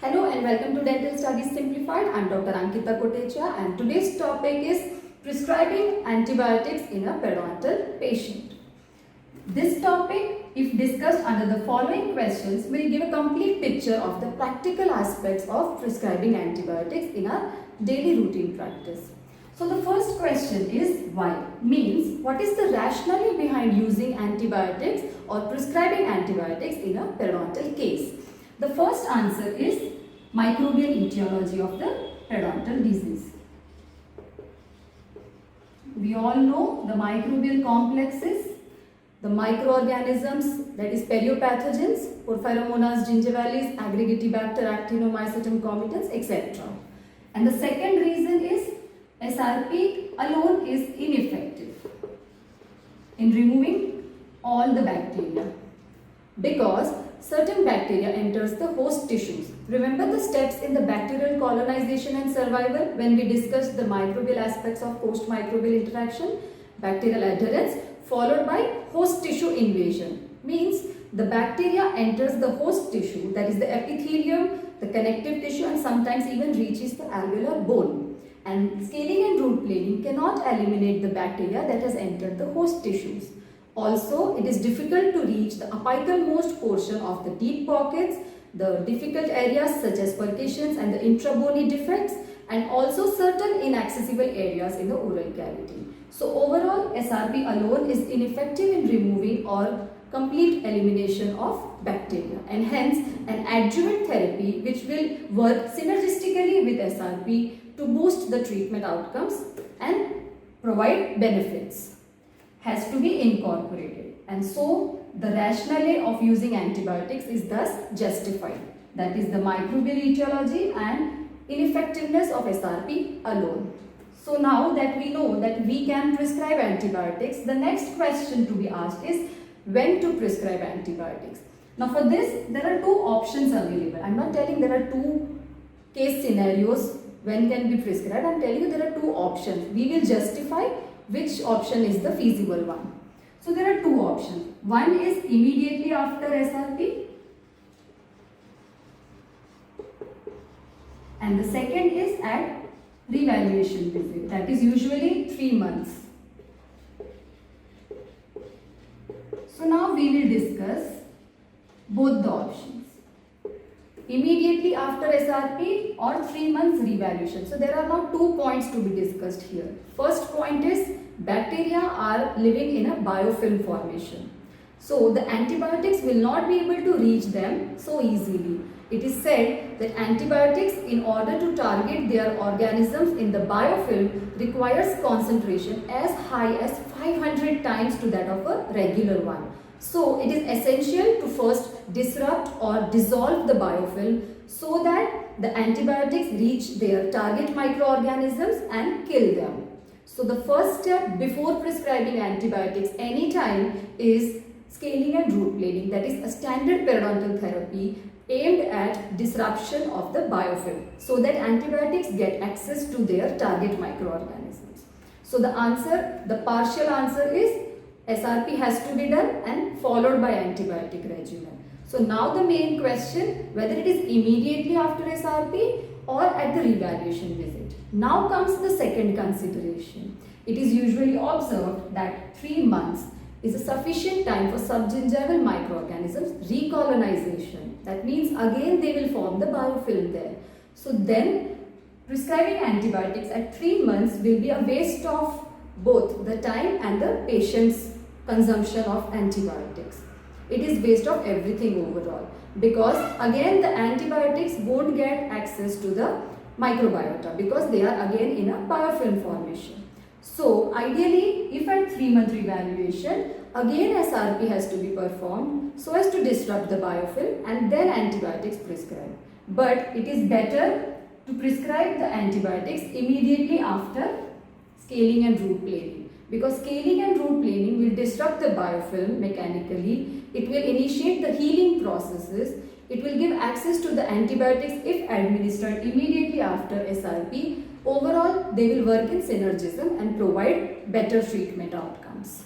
Hello and welcome to Dental Studies Simplified. I am Dr. Ankita Kotecha and today's topic is prescribing antibiotics in a periodontal patient. This topic, if discussed under the following questions, will give a complete picture of the practical aspects of prescribing antibiotics in our daily routine practice. So the first question is why? Means what is the rationale behind using antibiotics or prescribing antibiotics in a periodontal case? The first answer is microbial etiology of the periodontal disease. We all know the microbial complexes, the microorganisms, that is periopathogens, Porphyromonas gingivalis, Aggregatibacter, Actinomycetum comitans, etc. And the second reason is SRP alone is ineffective in removing all the bacteria because certain bacteria enters the host tissues. Remember the steps in the bacterial colonization and survival when we discussed the microbial aspects of post-microbial interaction? Bacterial adherence followed by host tissue invasion. Means the bacteria enters the host tissue, that is the epithelium, the connective tissue, and sometimes even reaches the alveolar bone. And scaling and root planing cannot eliminate the bacteria that has entered the host tissues. Also, it is difficult to reach the apical most portion of the deep pockets, the difficult areas such as percussions and the intrabony defects, and also certain inaccessible areas in the oral cavity. So overall, SRP alone is ineffective in removing or complete elimination of bacteria, and hence an adjuvant therapy which will work synergistically with SRP to boost the treatment outcomes and provide benefits has to be incorporated, and so the rationale of using antibiotics is thus justified. That is the microbial etiology and ineffectiveness of SRP alone. So now that we know that we can prescribe antibiotics, the next question to be asked is when to prescribe antibiotics. Now for this there are two options available. I am not telling there are two case scenarios when can be prescribed. I am telling you there are two options. We will justify which option is the feasible one. So there are two options. One is immediately after SRP and the second is at revaluation visit, that is usually 3 months. So now we will discuss both the options. Immediately after SRP or 3 months revaluation. So there are now 2 points to be discussed here. First point is bacteria are living in a biofilm formation. So the antibiotics will not be able to reach them so easily. It is said that antibiotics, in order to target their organisms in the biofilm, requires concentration as high as 500 times to that of a regular one. So it is essential to first disrupt or dissolve the biofilm so that the antibiotics reach their target microorganisms and kill them. So the first step before prescribing antibiotics anytime is scaling and root planing, that is a standard periodontal therapy aimed at disruption of the biofilm so that antibiotics get access to their target microorganisms. So the answer, the partial answer is SRP has to be done and followed by antibiotic regimen. So now the main question, whether it is immediately after SRP or at the revaluation visit. Now comes the second consideration. It is usually observed that 3 months is a sufficient time for subgingival microorganisms recolonization. That means again they will form the biofilm there. So then prescribing antibiotics at 3 months will be a waste of both the time and the patient's consumption of antibiotics. It is waste of everything overall because again the antibiotics won't get access to the microbiota because they are again in a biofilm formation. So ideally, if at 3-month revaluation, again SRP has to be performed so as to disrupt the biofilm and then antibiotics prescribed. But it is better to prescribe the antibiotics immediately after scaling and root planing, because scaling and root planing will disrupt the biofilm mechanically. It will initiate the healing processes. It will give access to the antibiotics if administered immediately after SRP. Overall, they will work in synergism and provide better treatment outcomes.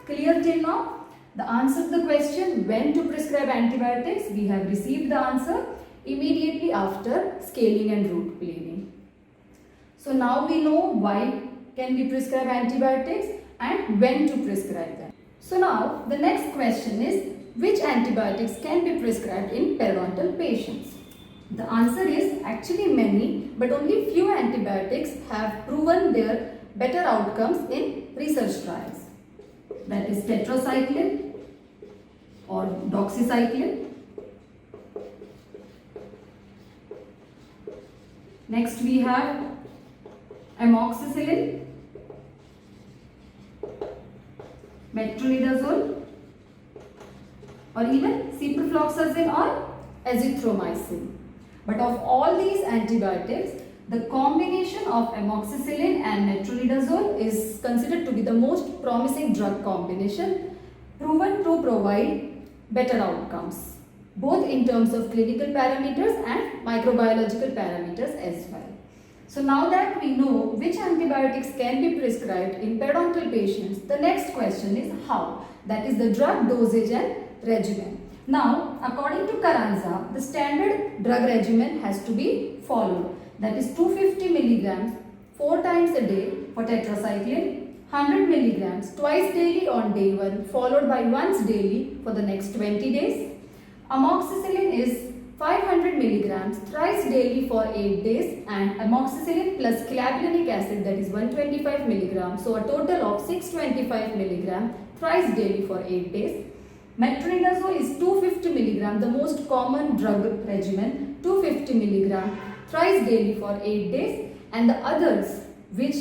Clear till now? The answer to the question when to prescribe antibiotics, we have received the answer. immediately after scaling and root bleeding. So now we know why can we prescribe antibiotics and when to prescribe them. So now the next question is, which antibiotics can be prescribed in periodontal patients? The answer is actually many, but only few antibiotics have proven their better outcomes in research trials. That is tetracycline or doxycycline. Next we have amoxicillin, metronidazole, or even ciprofloxacin or azithromycin. But of all these antibiotics, the combination of amoxicillin and metronidazole is considered to be the most promising drug combination, proven to provide better outcomes, both in terms of clinical parameters and microbiological parameters as well. So now that we know which antibiotics can be prescribed in periodontal patients, the next question is how? That is the drug dosage and regimen. Now, according to Carranza, the standard drug regimen has to be followed. That is 250 milligrams 4 times a day for tetracycline, 100 milligrams twice daily on day 1, followed by once daily for the next 20 days. Amoxicillin is 500 milligrams thrice daily for 8 days, and amoxicillin plus clavulanic acid, that is 125 milligrams, so a total of 625 milligrams thrice daily for 8 days. Metronidazole is 250 milligram, the most common drug regimen, 250 milligram thrice daily for 8 days, and the others which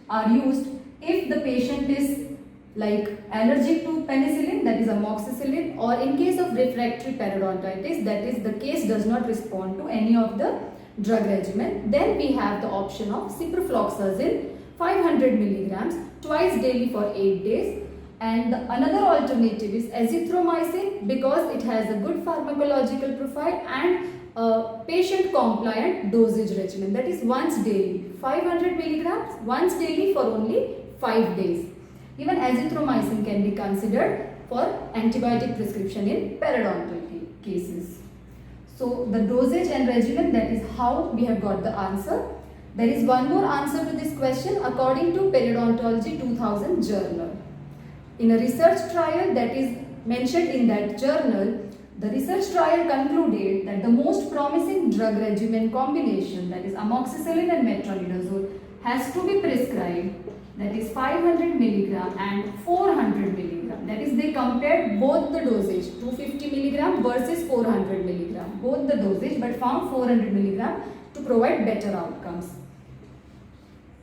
are used if the patient is like allergic to penicillin, that is amoxicillin, or in case of refractory periodontitis, that is the case does not respond to any of the drug regimen, then we have the option of ciprofloxacin 500 milligrams twice daily for 8 days. And another alternative is azithromycin, because it has a good pharmacological profile and a patient compliant dosage regimen, that is once daily 500 milligrams once daily for only 5 days. Even azithromycin can be considered for antibiotic prescription in periodontal cases. So the dosage and regimen, that is how we have got the answer. There is one more answer to this question according to Periodontology 2000 journal. In a research trial that is mentioned in that journal, the research trial concluded that the most promising drug regimen combination, that is amoxicillin and metronidazole, has to be prescribed, that is 500 milligram and 400 milligram. That is, they compared both the dosage, 250 milligram versus 400 milligram, both the dosage, but found 400 milligram to provide better outcomes.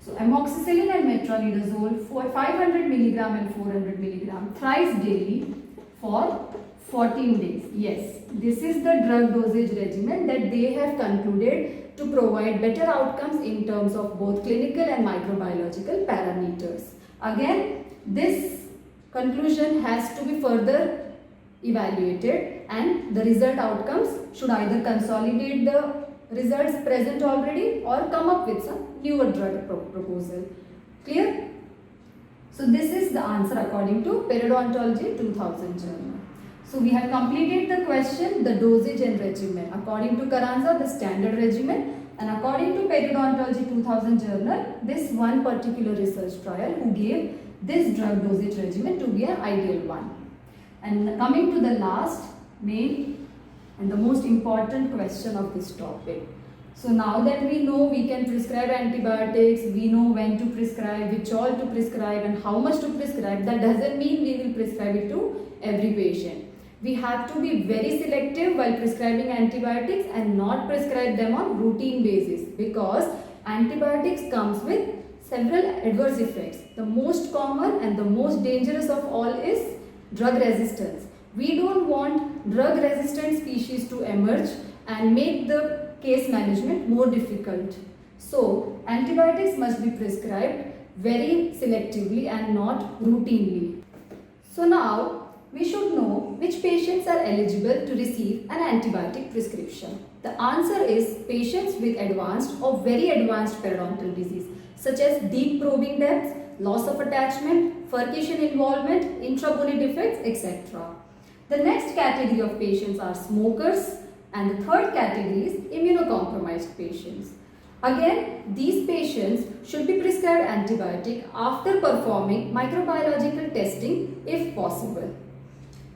So amoxicillin and metronidazole for 500 milligram and 400 milligram thrice daily for 14 days. Yes, this is the drug dosage regimen that they have concluded to provide better outcomes in terms of both clinical and microbiological parameters. Again, this conclusion has to be further evaluated, and the result outcomes should either consolidate the results present already or come up with some newer drug proposal. Clear? So this is the answer according to Periodontology 2000 journal. So we have completed the question, the dosage and regimen. According to Carranza, the standard regimen, and according to Periodontology 2000 journal, this one particular research trial who gave this drug dosage regimen to be an ideal one. And coming to the last, main and the most important question of this topic. So now that we know we can prescribe antibiotics, we know when to prescribe, which all to prescribe and how much to prescribe, that doesn't mean we will prescribe it to every patient. We have to be very selective while prescribing antibiotics and not prescribe them on routine basis, because antibiotics comes with several adverse effects. The most common and the most dangerous of all is drug resistance. We don't want drug resistant species to emerge and make the case management more difficult. So antibiotics must be prescribed very selectively and not routinely. So now we should know which patients are eligible to receive an antibiotic prescription. The answer is patients with advanced or very advanced periodontal disease, such as deep probing depths, loss of attachment, furcation involvement, intrabony defects, etc. The next category of patients are smokers, And the third category is immunocompromised patients. Again, these patients should be prescribed antibiotic after performing microbiological testing if possible.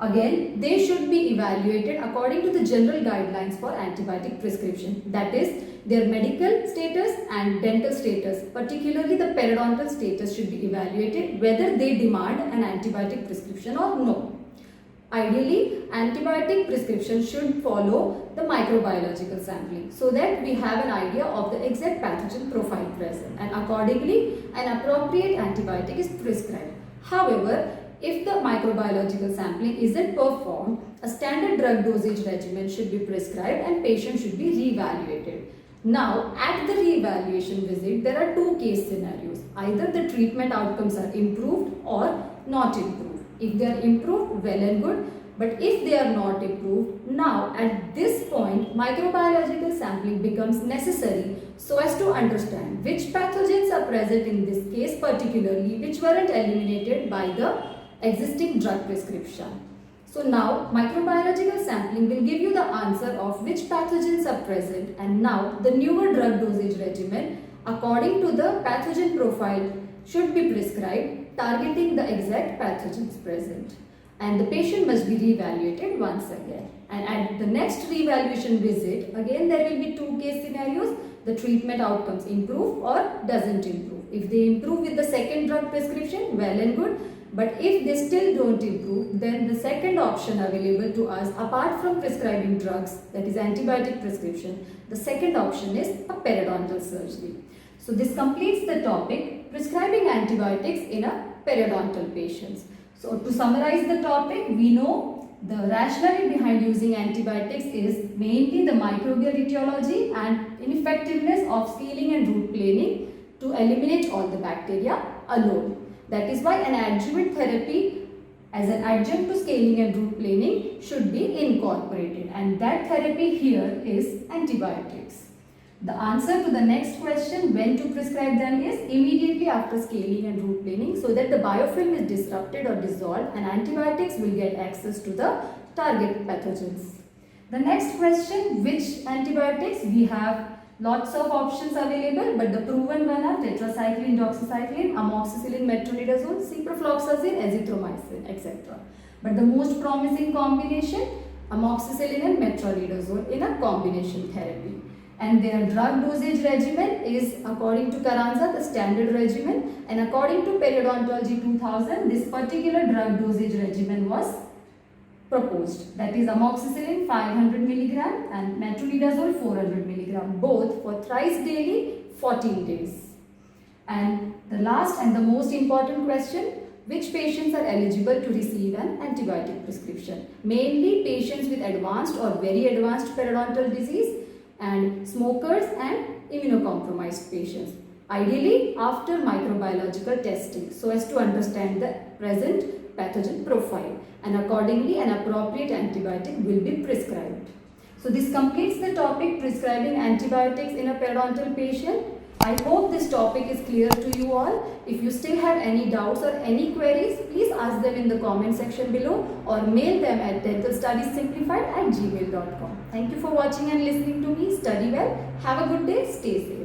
Again, they should be evaluated according to the general guidelines for antibiotic prescription, that is, their medical status and dental status, particularly the periodontal status, should be evaluated whether they demand an antibiotic prescription or no. Ideally, antibiotic prescription should follow the microbiological sampling so that we have an idea of the exact pathogen profile present, and accordingly an appropriate antibiotic is prescribed. However, if the microbiological sampling isn't performed, a standard drug dosage regimen should be prescribed and patient should be re-evaluated. Now, at the re-evaluation visit, there are two case scenarios. Either the treatment outcomes are improved or not improved. If they are improved, well and good. But if they are not improved, now at this point, microbiological sampling becomes necessary so as to understand which pathogens are present in this case, particularly which weren't eliminated by the existing drug prescription. So now microbiological sampling will give you the answer of which pathogens are present, and now the newer drug dosage regimen according to the pathogen profile should be prescribed, targeting the exact pathogens present. And the patient must be re-evaluated once again. And at the next re-evaluation visit, again there will be two case scenarios. The treatment outcomes improve or doesn't improve. If they improve with the second drug prescription, well and good. But if they still don't improve, then the second option available to us, apart from prescribing drugs, that is antibiotic prescription, the second option is a periodontal surgery. So this completes the topic, prescribing antibiotics in a periodontal patients. So to summarize the topic, we know the rationale behind using antibiotics is mainly the microbial etiology and ineffectiveness of scaling and root planing to eliminate all the bacteria alone. That is why an adjuvant therapy as an adjunct to scaling and root planing should be incorporated, and that therapy here is antibiotics. The answer to the next question, when to prescribe them, is immediately after scaling and root planing so that the biofilm is disrupted or dissolved and antibiotics will get access to the target pathogens. The next question, which antibiotics? We have lots of options available, but the proven one are tetracycline, doxycycline, amoxicillin, metronidazole, ciprofloxacin, azithromycin, etc. But the most promising combination, amoxicillin and metronidazole in a combination therapy. And their drug dosage regimen is, according to Carranza, the standard regimen, and according to Periodontology 2000, this particular drug dosage regimen was proposed, that is amoxicillin 500 mg and metronidazole 400 mg, both for thrice daily 14 days. And the last and the most important question, which patients are eligible to receive an antibiotic prescription? Mainly patients with advanced or very advanced periodontal disease and smokers and immunocompromised patients. Ideally after microbiological testing so as to understand the present pathogen profile, and accordingly an appropriate antibiotic will be prescribed. So this completes the topic, prescribing antibiotics in a periodontal patient. I hope this topic is clear to you all. If you still have any doubts or any queries, please ask them in the comment section below or mail them at dentalstudiessimplified@gmail.com. Thank you for watching and listening to me. Study well. Have a good day. Stay safe.